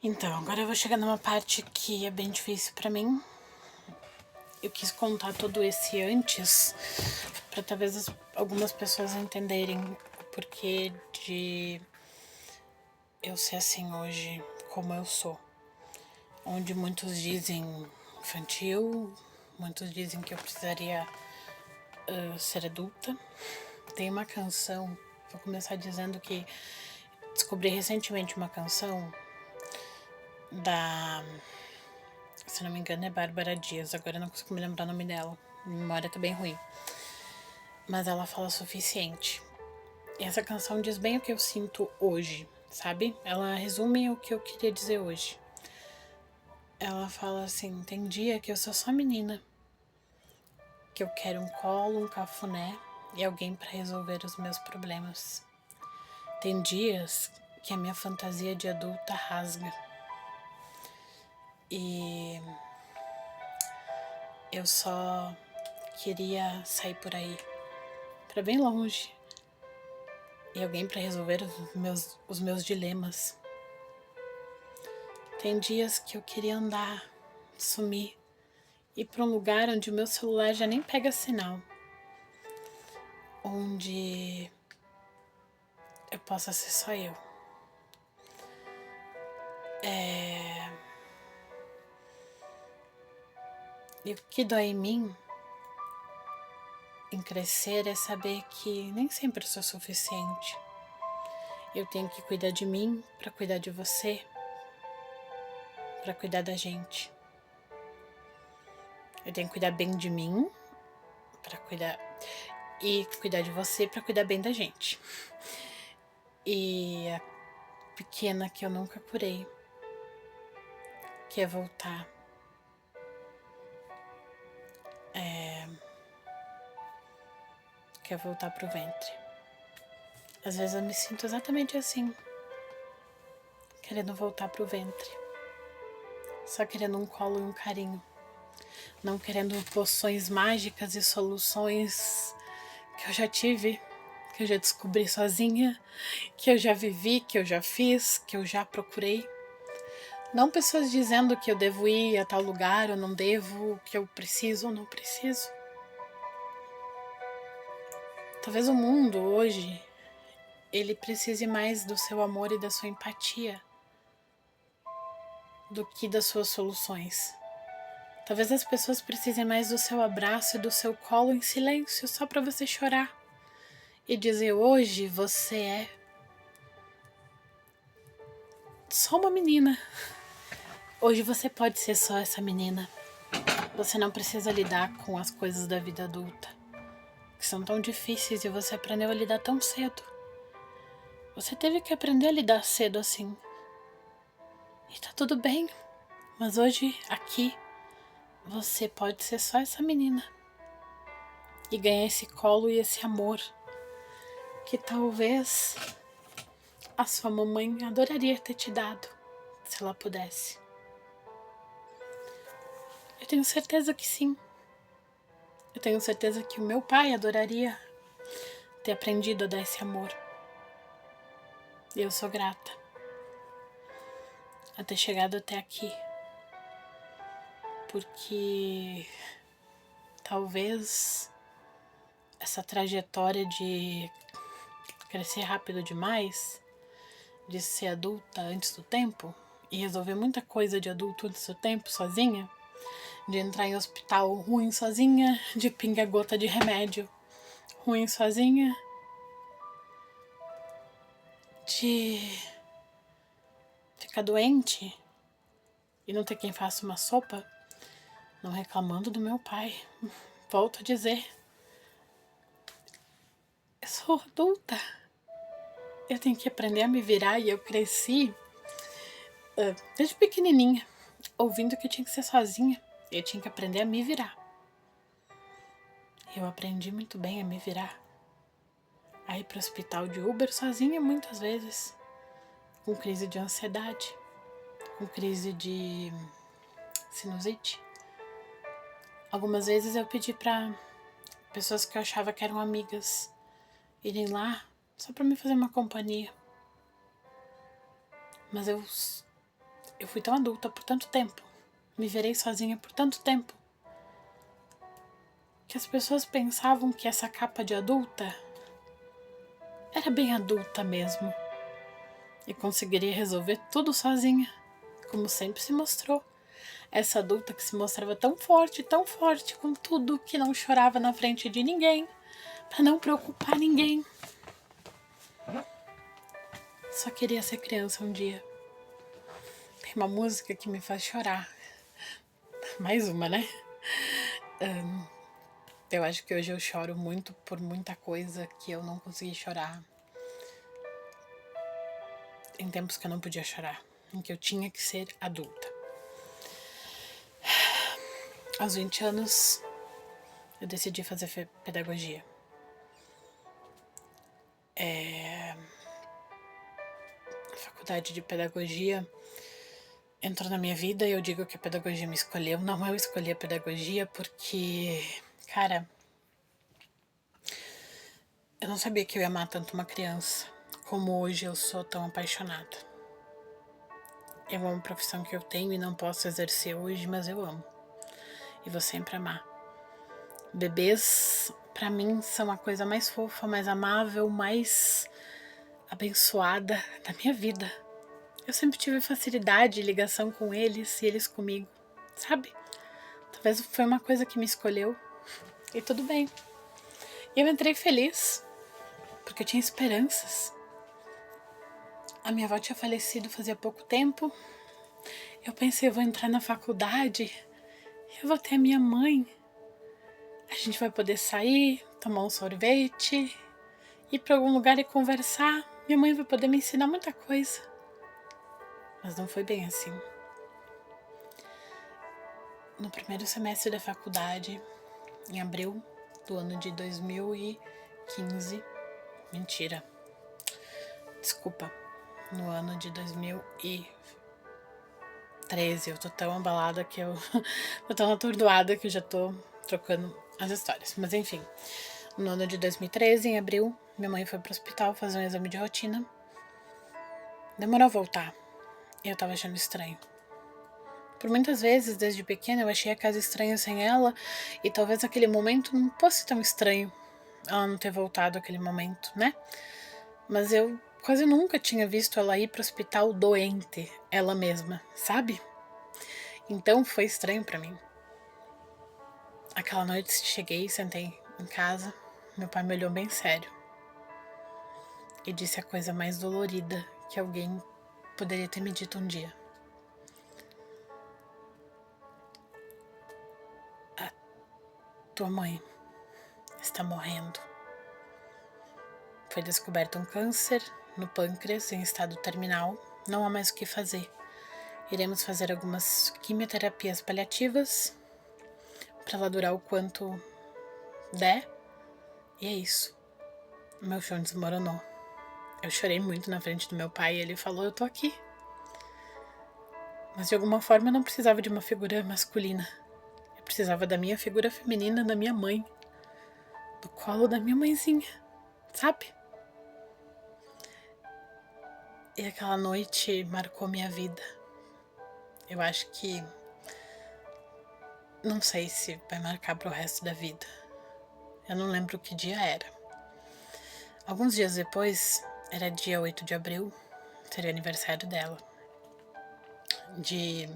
Então, agora eu vou chegar numa parte que é bem difícil pra mim. Eu quis contar todo esse antes pra talvez algumas pessoas entenderem o porquê de eu ser assim hoje, como eu sou. Onde muitos dizem infantil, muitos dizem que eu precisaria ser adulta. Tem uma canção, vou começar dizendo que descobri recentemente uma canção da, se não me engano é Bárbara Dias, agora eu não consigo me lembrar o nome dela, minha memória tá bem ruim. Mas ela fala suficiente. E essa canção diz bem o que eu sinto hoje, sabe? Ela resume o que eu queria dizer hoje. Ela fala assim, tem dia que eu sou só menina, que eu quero um colo, um cafuné e alguém pra resolver os meus problemas. Tem dias que a minha fantasia de adulta rasga. E eu só queria sair por aí, pra bem longe, e alguém pra resolver os meus dilemas. Tem dias que eu queria andar, sumir, ir pra um lugar onde o meu celular já nem pega sinal, onde eu possa ser só eu. E o que dói em mim, em crescer, é saber que nem sempre eu sou suficiente. Eu tenho que cuidar de mim pra cuidar de você, pra cuidar da gente. Eu tenho que cuidar bem de mim pra cuidar e cuidar de você pra cuidar bem da gente. E a pequena que eu nunca curei quer voltar. Quer voltar pro ventre. Às vezes eu me sinto exatamente assim, querendo voltar pro ventre. Só querendo um colo e um carinho. Não querendo poções mágicas e soluções que eu já tive, que eu já descobri sozinha, que eu já vivi, que eu já fiz, que eu já procurei. Não pessoas dizendo que eu devo ir a tal lugar ou não devo, que eu preciso ou não preciso. Talvez o mundo hoje, ele precise mais do seu amor e da sua empatia do que das suas soluções. Talvez as pessoas precisem mais do seu abraço e do seu colo em silêncio, só para você chorar e dizer: hoje você é só uma menina. Hoje você pode ser só essa menina. Você não precisa lidar com as coisas da vida adulta, que são tão difíceis e você aprendeu a lidar tão cedo. Você teve que aprender a lidar cedo assim. E tá tudo bem, mas hoje, aqui, você pode ser só essa menina. E ganhar esse colo e esse amor que talvez a sua mamãe adoraria ter te dado, se ela pudesse. Eu tenho certeza que sim. Eu tenho certeza que o meu pai adoraria ter aprendido a dar esse amor. E eu sou grata a ter chegado até aqui. Porque talvez essa trajetória de crescer rápido demais, de ser adulta antes do tempo e resolver muita coisa de adulto antes do tempo sozinha, de entrar em hospital ruim sozinha, de pingar gota de remédio ruim sozinha, de ficar doente e não ter quem faça uma sopa, não reclamando do meu pai. Volto a dizer, eu sou adulta. Eu tenho que aprender a me virar e eu cresci desde pequenininha, ouvindo que eu tinha que ser sozinha. Eu tinha que aprender a me virar. Eu aprendi muito bem a me virar. A ir pro hospital de Uber sozinha muitas vezes, com crise de ansiedade, com crise de sinusite. Algumas vezes eu pedi pra pessoas que eu achava que eram amigas irem lá só pra me fazer uma companhia. Mas eu eu fui tão adulta por tanto tempo, me virei sozinha por tanto tempo, que as pessoas pensavam que essa capa de adulta era bem adulta mesmo e conseguiria resolver tudo sozinha, como sempre se mostrou. Essa adulta que se mostrava tão forte com tudo, que não chorava na frente de ninguém, pra não preocupar ninguém. Só queria ser criança um dia. Tem uma música que me faz chorar. Mais uma, né? Eu acho que hoje eu choro muito por muita coisa que eu não consegui chorar. Em tempos que eu não podia chorar, em que eu tinha que ser adulta. Aos 20 anos, eu decidi fazer pedagogia. A faculdade de pedagogia entrou na minha vida e eu digo que a pedagogia me escolheu. Não, eu escolhi a pedagogia porque, cara, eu não sabia que eu ia amar tanto uma criança como hoje eu sou tão apaixonada. Eu amo a profissão que eu tenho e não posso exercer hoje, mas eu amo. E vou sempre amar. Bebês, pra mim, são a coisa mais fofa, mais amável, mais abençoada da minha vida. Eu sempre tive facilidade de ligação com eles e eles comigo, sabe? Talvez foi uma coisa que me escolheu e tudo bem. E eu entrei feliz, porque eu tinha esperanças. A minha avó tinha falecido fazia pouco tempo. Eu pensei, eu vou entrar na faculdade, eu vou ter a minha mãe. A gente vai poder sair, tomar um sorvete, ir para algum lugar e conversar. Minha mãe vai poder me ensinar muita coisa. Mas não foi bem assim. No primeiro semestre da faculdade, em abril do ano de 2015, mentira, desculpa, no ano de 2013, eu tô tão abalada que eu tô tão atordoada que eu já tô trocando as histórias, mas enfim, no ano de 2013, em abril, minha mãe foi pro hospital fazer um exame de rotina, demorou a voltar, e eu tava achando estranho. Por muitas vezes, desde pequena, eu achei a casa estranha sem ela, e talvez aquele momento não fosse tão estranho, ela não ter voltado aquele momento, né? Mas eu quase nunca tinha visto ela ir pro hospital doente, ela mesma, sabe? Então foi estranho pra mim. Aquela noite cheguei, sentei em casa, meu pai me olhou bem sério e disse a coisa mais dolorida que alguém poderia ter me dito um dia. A tua mãe está morrendo. Foi descoberto um câncer no pâncreas em estado terminal. Não há mais o que fazer. Iremos fazer algumas quimioterapias paliativas para ela durar o quanto der. E é isso. Meu chão desmoronou. Eu chorei muito na frente do meu pai e ele falou, eu tô aqui. Mas de alguma forma eu não precisava de uma figura masculina. Eu precisava da minha figura feminina, da minha mãe. Do colo da minha mãezinha, sabe? E aquela noite marcou minha vida. Eu acho que... não sei se vai marcar pro resto da vida. Eu não lembro que dia era. Alguns dias depois, era dia 8 de abril, seria aniversário dela. De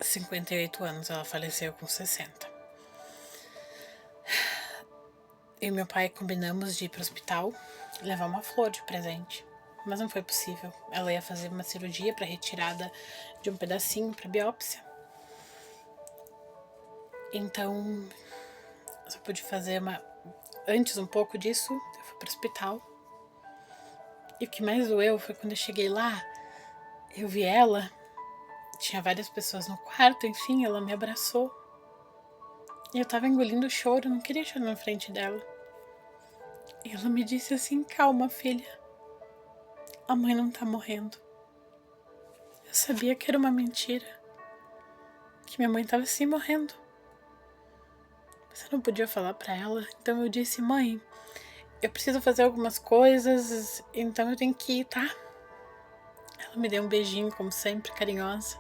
58 anos, ela faleceu com 60. Eu e meu pai combinamos de ir pro hospital e levar uma flor de presente. Mas não foi possível. Ela ia fazer uma cirurgia para retirada de um pedacinho para biópsia. Então, eu só pude fazer antes um pouco disso, eu fui pro hospital. E o que mais doeu foi quando eu cheguei lá, eu vi ela, tinha várias pessoas no quarto, enfim, ela me abraçou. E eu tava engolindo o choro, não queria chorar na frente dela. E ela me disse assim, calma, filha, a mãe não tá morrendo. Eu sabia que era uma mentira, que minha mãe tava sim morrendo. Mas eu não podia falar pra ela, então eu disse, mãe, eu preciso fazer algumas coisas, então eu tenho que ir, tá? Ela me deu um beijinho, como sempre, carinhosa.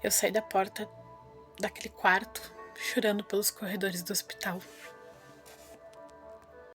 Eu saí da porta daquele quarto, chorando pelos corredores do hospital.